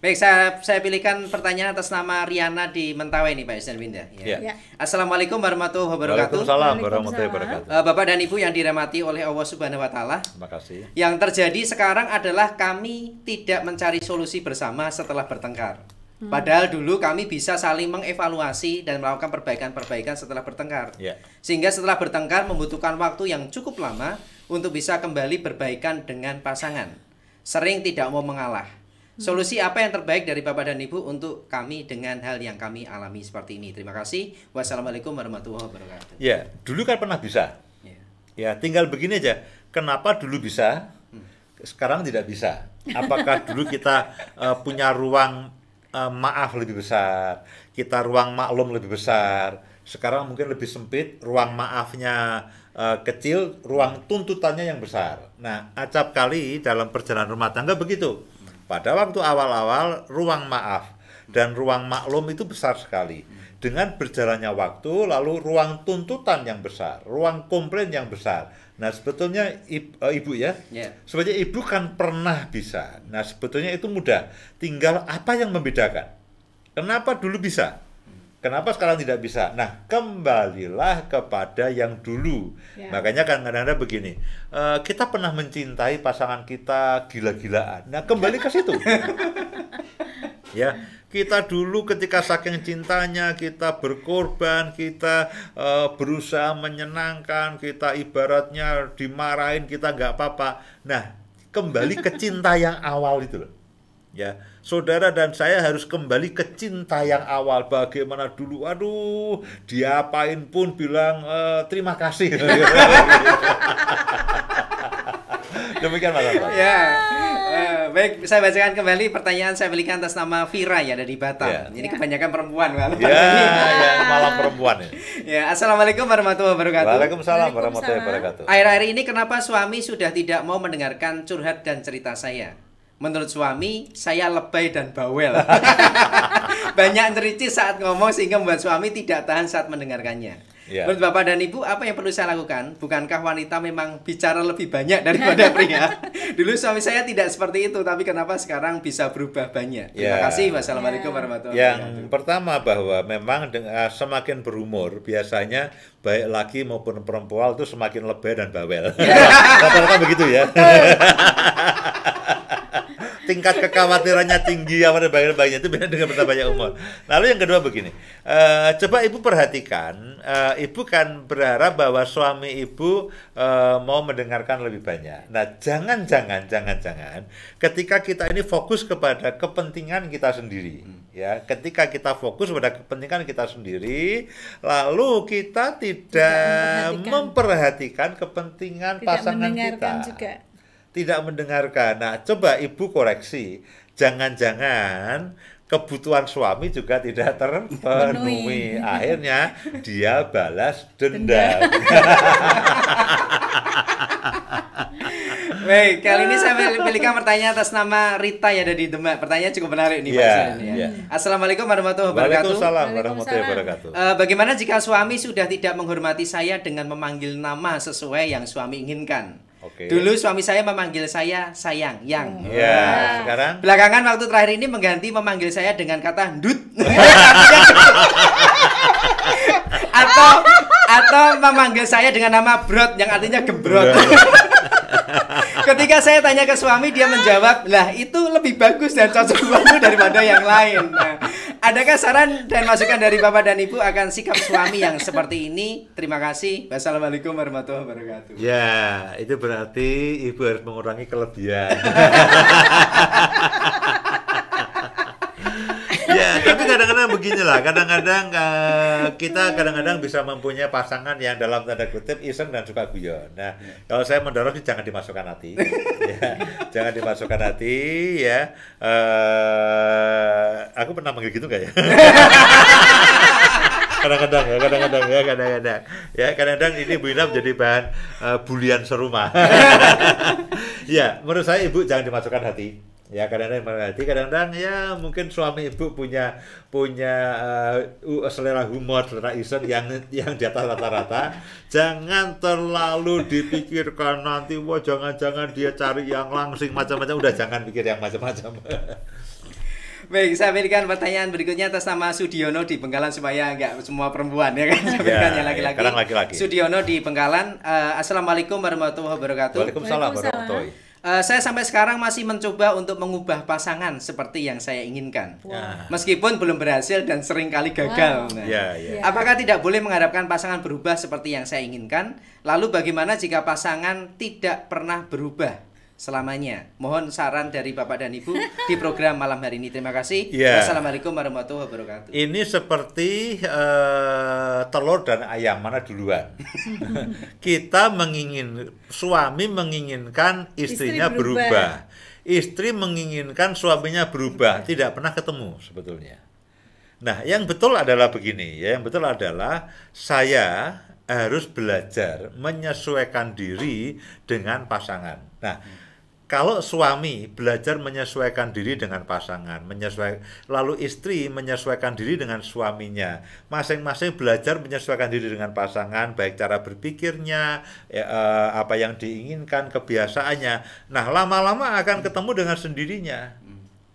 Baik, saya pilihkan pertanyaan atas nama Riana di Mentawai nih Pak Isnan Winda. Ya. Assalamualaikum warahmatullahi wabarakatuh. Waalaikumsalam warahmatullahi wabarakatuh. Bapak dan Ibu yang dirahmati oleh Allah Subhanahu wa taala. Terima kasih. Yang terjadi sekarang adalah kami tidak mencari solusi bersama setelah bertengkar. Padahal dulu kami bisa saling mengevaluasi dan melakukan perbaikan-perbaikan setelah bertengkar. Sehingga setelah bertengkar membutuhkan waktu yang cukup lama untuk bisa kembali berbaikan dengan pasangan. Sering tidak mau mengalah. Solusi apa yang terbaik dari Bapak dan Ibu untuk kami dengan hal yang kami alami seperti ini? Terima kasih. Wassalamualaikum warahmatullahi wabarakatuh. Ya, dulu kan pernah bisa. Ya, tinggal begini aja. Kenapa dulu bisa, sekarang tidak bisa? Apakah dulu kita punya ruang maaf lebih besar, kita ruang maklum lebih besar? Sekarang mungkin lebih sempit, ruang maafnya kecil, ruang tuntutannya yang besar. Nah, acap kali dalam perjalanan rumah tangga begitu. Pada waktu awal-awal ruang maaf dan ruang maklum itu besar sekali. Dengan berjalannya waktu lalu ruang tuntutan yang besar, ruang komplain yang besar. Nah sebetulnya ibu ya, sebenarnya ibu kan pernah bisa. Nah sebetulnya itu mudah. Tinggal apa yang membedakan? Kenapa dulu bisa? Kenapa sekarang tidak bisa? Nah, kembalilah kepada yang dulu. Makanya kan kadang-kadang begini, kita pernah mencintai pasangan kita gila-gilaan. Nah, kembali ke situ. Ya, kita dulu ketika saking cintanya, kita berkorban, kita berusaha menyenangkan, kita ibaratnya dimarahin, kita nggak apa-apa. Nah, kembali ke cinta yang awal itu loh. Ya, saudara dan saya harus kembali ke cinta yang awal. Bagaimana dulu, aduh, diapain pun bilang terima kasih. Demikian Mas Anton. Ya, baik, saya bacakan kembali pertanyaan saya berikan atas nama Vira ya dari Batam. Jadi kebanyakan perempuan kan? Ya, malam perempuan ya. Ya, assalamualaikum warahmatullahi wabarakatuh. Waalaikumsalam warahmatullahi wabarakatuh. Akhir-akhir ini kenapa suami sudah tidak mau mendengarkan curhat dan cerita saya? Menurut suami, saya lebay dan bawel. Banyak cericis saat ngomong sehingga membuat suami tidak tahan saat mendengarkannya. Menurut Bapak dan Ibu, apa yang perlu saya lakukan? Bukankah wanita memang bicara lebih banyak daripada pria? Dulu suami saya tidak seperti itu, tapi kenapa sekarang bisa berubah banyak? Terima kasih. Wassalamualaikum warahmatullahi wabarakatuh. Yang pertama bahwa memang semakin berumur, biasanya baik laki maupun perempuan itu semakin lebay dan bawel. Rata-rata begitu ya. Tingkat kekhawatirannya tinggi, apa dan bagian-bagiannya itu beda dengan bertambahnya umur. Lalu yang kedua begini, coba ibu perhatikan, ibu kan berharap bahwa suami ibu mau mendengarkan lebih banyak. Nah, jangan, ketika kita ini fokus kepada kepentingan kita sendiri, ya, ketika kita fokus pada kepentingan kita sendiri, lalu kita tidak memperhatikan kepentingan pasangan kita. Juga. Tidak mendengarkan. Nah, coba ibu koreksi. Jangan-jangan kebutuhan suami juga tidak terpenuhi. Akhirnya dia balas dendam. Baik, kali ini saya pilihkan pertanyaan atas nama Rita ya dari Demak. Pertanyaan cukup menarik nih Pak. Assalamualaikum warahmatullahi wabarakatuh. Waalaikumsalam warahmatullahi wabarakatuh. Bagaimana jika suami sudah tidak menghormati saya dengan memanggil nama sesuai yang suami inginkan? Dulu suami saya memanggil saya sayang, yang. Sekarang? Belakangan waktu terakhir ini mengganti memanggil saya dengan kata ndut. atau memanggil saya dengan nama brot yang artinya gembrot. Ketika saya tanya ke suami, dia menjawab, lah itu lebih bagus dan cocok banget daripada yang lain. Nah, adakah saran dan masukan dari Bapak dan Ibu akan sikap suami yang seperti ini? Terima kasih. Wassalamualaikum warahmatullahi wabarakatuh. Ya, itu berarti Ibu harus mengurangi kelebihan. Ya, tapi kadang-kadang beginilah, kadang-kadang kita kadang-kadang bisa mempunyai pasangan yang dalam tanda kutip iseng dan suka guyon. Nah, kalau saya mendorong sih jangan dimasukkan hati, ya, jangan dimasukkan hati, ya. Aku pernah manggil gitu nggak ya? Kadang-kadang ini Bu Ina menjadi bahan bulian serumah. Ya, menurut saya Ibu jangan dimasukkan hati. Ya, kadang-kadang ya mungkin suami ibu punya selera humor, selera iseng yang di atas rata-rata. Jangan terlalu dipikirkan nanti, wah jangan-jangan dia cari yang langsing macam-macam. Udah jangan pikir yang macam-macam. Baik, saya berikan pertanyaan berikutnya atas nama Sudiono di Bengkalan supaya nggak semua perempuan ya kan. Saya berikan yang laki-laki. Sudiono di Bengkalan. Assalamualaikum warahmatullahi wabarakatuh. Waalaikumsalam warahmatullahi wabarakatuh. Saya sampai sekarang masih mencoba untuk mengubah pasangan seperti yang saya inginkan. Meskipun belum berhasil dan sering kali gagal. Nah, apakah tidak boleh mengharapkan pasangan berubah seperti yang saya inginkan? Lalu bagaimana jika pasangan tidak pernah berubah selamanya? Mohon saran dari Bapak dan Ibu di program malam hari ini. Terima kasih. Wassalamualaikum warahmatullahi wabarakatuh. Ini seperti telur dan ayam, mana duluan? Suami menginginkan istrinya berubah. Istri menginginkan suaminya berubah. Tidak pernah ketemu sebetulnya. Nah, yang betul adalah begini, ya. Yang betul adalah saya harus belajar menyesuaikan diri dengan pasangan. Nah, kalau suami belajar menyesuaikan diri dengan pasangan, lalu istri menyesuaikan diri dengan suaminya, masing-masing belajar menyesuaikan diri dengan pasangan, baik cara berpikirnya, apa yang diinginkan, kebiasaannya. Nah, lama-lama akan ketemu dengan sendirinya.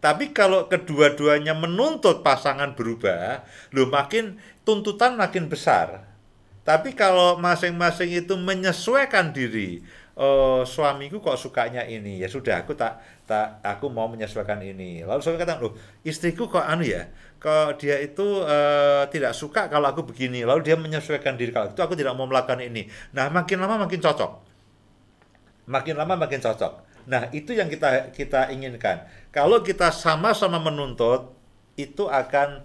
Tapi kalau kedua-duanya menuntut pasangan berubah, makin tuntutan makin besar. Tapi kalau masing-masing itu menyesuaikan diri, suamiku kok sukanya ini, ya sudah aku mau menyesuaikan ini. Lalu suami kata, istriku kok kok dia itu tidak suka kalau aku begini. Lalu dia menyesuaikan diri, kalau itu aku tidak mau melakukan ini. Nah, makin lama makin cocok. Makin lama makin cocok. Nah, itu yang kita inginkan. Kalau kita sama-sama menuntut, itu akan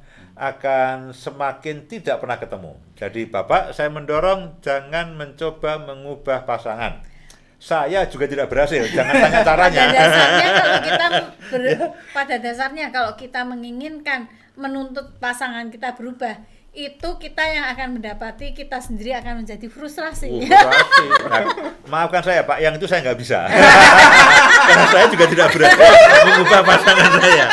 semakin tidak pernah ketemu. Jadi Bapak, saya mendorong jangan mencoba mengubah pasangan. Saya juga tidak berhasil, jangan tanya caranya. Pada dasarnya kalau kita menginginkan menuntut pasangan kita berubah, itu kita yang akan mendapati, kita sendiri akan menjadi frustrasi. Nah, maafkan saya Pak, yang itu saya nggak bisa. Karena saya juga tidak berhasil mengubah pasangan saya.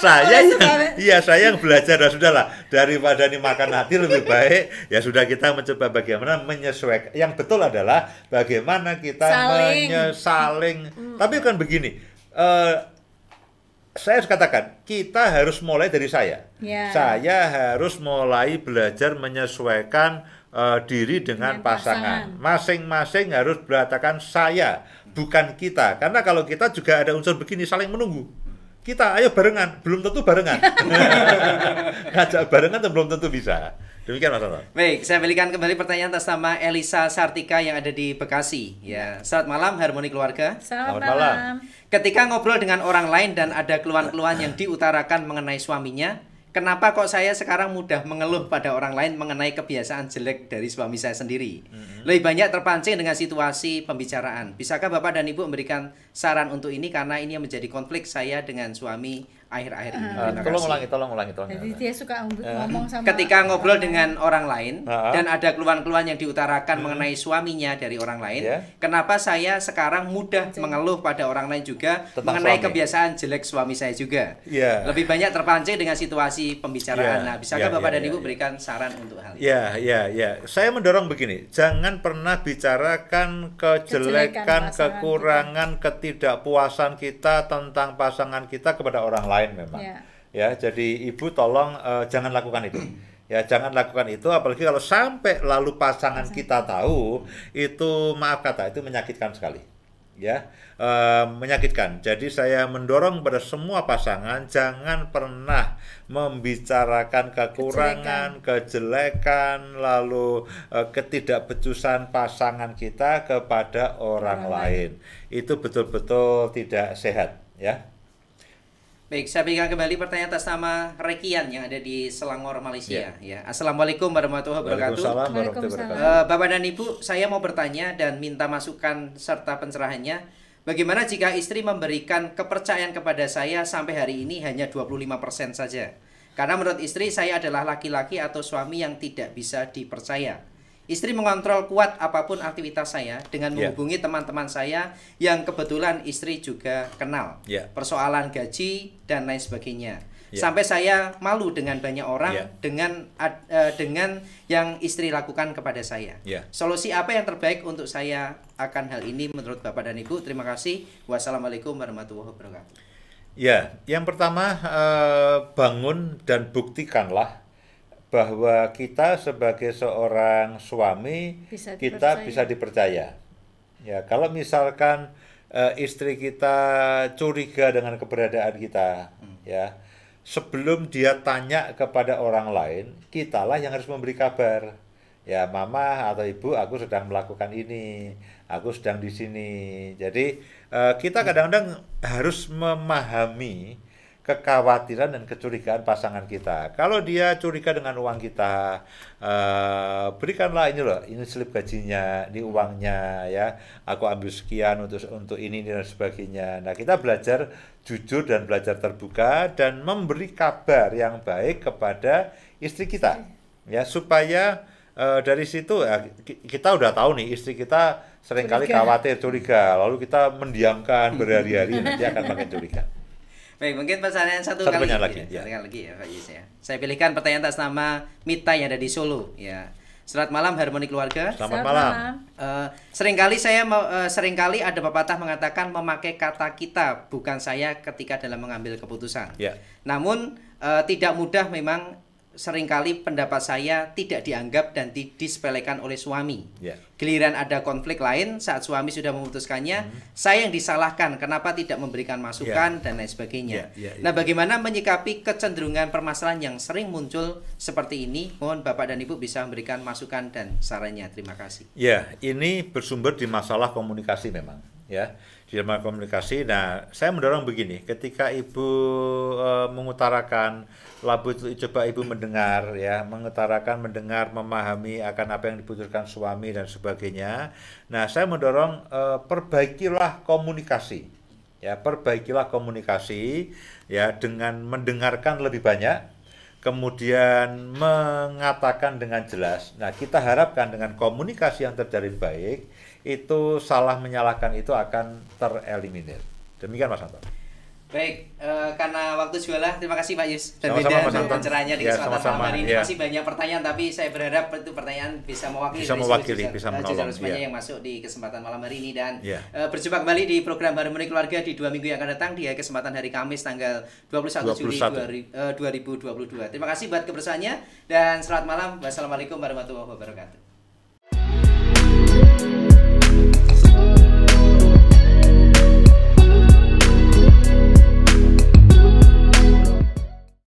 Saya yang belajar, sudahlah, daripada makan hati lebih baik ya sudah kita mencoba bagaimana menyesuaikan. Yang betul adalah bagaimana kita saling. Tapi kan begini, saya harus katakan, kita harus mulai dari saya. Saya harus mulai belajar menyesuaikan diri dengan pasangan. Masing-masing harus berkatakan saya, bukan kita. Karena kalau kita juga ada unsur begini, saling menunggu. Kita ayo barengan, belum tentu barengan. Ngajak barengan belum tentu bisa. Demikian Mas Anton. Baik, saya berikan kembali pertanyaan atas nama Elisa Sartika yang ada di Bekasi. Ya, selamat malam Harmoni Keluarga. Selamat malam. Ketika ngobrol dengan orang lain dan ada keluhan-keluhan yang diutarakan mengenai suaminya, kenapa kok saya sekarang mudah mengeluh pada orang lain mengenai kebiasaan jelek dari suami saya sendiri? Lebih banyak terpancing dengan situasi pembicaraan. Bisakah Bapak dan Ibu memberikan saran untuk ini, karena ini yang menjadi konflik saya dengan suami akhir-akhir ini? Tolong ulangi. Jadi dia suka ngomong sama ketika ngobrol dengan orang lain dan ada keluhan-keluhan yang diutarakan mengenai suaminya dari orang lain, kenapa saya sekarang mudah mengeluh pada orang lain juga mengenai kebiasaan jelek suami saya juga? Lebih banyak terpancing dengan situasi pembicaraan. Nah, bisakah Bapak dan Ibu berikan saran untuk hal ini? Saya mendorong begini, jangan pernah bicarakan kejelekan, kekurangan, ketidakpuasan kita tentang pasangan kita kepada orang lain memang. Ya, jadi Ibu tolong jangan lakukan itu. Ya, jangan lakukan itu, apalagi kalau sampai lalu pasangan kita tahu, itu maaf kata, itu menyakitkan sekali. Ya, menyakitkan. Jadi saya mendorong pada semua pasangan jangan pernah membicarakan kekurangan, kejelekan, lalu ketidakbecusan pasangan kita kepada orang lain. Itu betul-betul tidak sehat, ya. Baik, saya berikan kembali pertanyaan atas nama Rekian yang ada di Selangor, Malaysia. Ya. Assalamualaikum warahmatullahi wabarakatuh. Bapak dan Ibu, saya mau bertanya dan minta masukan serta pencerahannya. Bagaimana jika istri memberikan kepercayaan kepada saya sampai hari ini hanya 25% saja? Karena menurut istri saya adalah laki-laki atau suami yang tidak bisa dipercaya. Istri mengontrol kuat apapun aktivitas saya dengan menghubungi teman-teman saya yang kebetulan istri juga kenal. Persoalan gaji dan lain sebagainya. Sampai saya malu dengan banyak orang dengan yang istri lakukan kepada saya. Solusi apa yang terbaik untuk saya akan hal ini menurut Bapak dan Ibu? Terima kasih. Wassalamualaikum warahmatullahi wabarakatuh. Ya, yang pertama bangun dan buktikanlah bahwa kita sebagai seorang suami kita bisa dipercaya. Ya, kalau misalkan istri kita curiga dengan keberadaan kita, ya, sebelum dia tanya kepada orang lain, kitalah yang harus memberi kabar. Ya, mama atau ibu, aku sedang melakukan ini, aku sedang di sini. Jadi kita kadang-kadang harus memahami kekhawatiran dan kecurigaan pasangan kita. Kalau dia curiga dengan uang kita, berikanlah ini loh, ini slip gajinya, ini uangnya ya. Aku ambil sekian untuk ini dan sebagainya. Nah, kita belajar jujur dan belajar terbuka dan memberi kabar yang baik kepada istri kita, ya, supaya dari situ ya, kita udah tahu nih istri kita seringkali khawatir, curiga, lalu kita mendiamkan berhari-hari, nanti akan makin curiga. Baik, mungkin pertanyaan satu kali lagi ya Pak Yus ya. Saya pilihkan pertanyaan atas nama Mita yang ada di Solo ya. Selamat malam Harmoni Keluarga. Selamat malam. Seringkali ada pepatah mengatakan memakai kata kita bukan saya ketika dalam mengambil keputusan. Ya. Namun tidak mudah memang seringkali pendapat saya tidak dianggap dan disepelekan oleh suami. Yeah. Giliran ada konflik lain saat suami sudah memutuskannya, saya yang disalahkan kenapa tidak memberikan masukan dan lain sebagainya. Nah, bagaimana menyikapi kecenderungan permasalahan yang sering muncul seperti ini? Mohon Bapak dan Ibu bisa memberikan masukan dan sarannya. Terima kasih. Ya, ini bersumber di masalah komunikasi memang, ya. Di dalam komunikasi. Nah, saya mendorong begini, ketika Ibu mengutarakan labu itu, coba Ibu mendengar ya, mendengar, memahami akan apa yang dibutuhkan suami dan sebagainya. Nah, saya mendorong perbaikilah komunikasi. Ya, perbaikilah komunikasi ya dengan mendengarkan lebih banyak, kemudian mengatakan dengan jelas. Nah, kita harapkan dengan komunikasi yang terjalin baik, itu salah menyalahkan itu akan tereliminir. Demikian Mas Anton. Baik, karena waktu jualah, terima kasih Pak Yus dan sama-sama, Beda untuk pencerahannya di kesempatan malam hari ini. Ya. Masih banyak pertanyaan, tapi saya berharap itu pertanyaan bisa mewakili bisa menolong semuanya yang masuk di kesempatan malam hari ini. Dan berjumpa kembali di program Harmoni Keluarga di 2 minggu yang akan datang di kesempatan hari Kamis tanggal 21 Juli 2022. Terima kasih buat kebersamaannya dan selamat malam. Wassalamualaikum warahmatullahi wabarakatuh.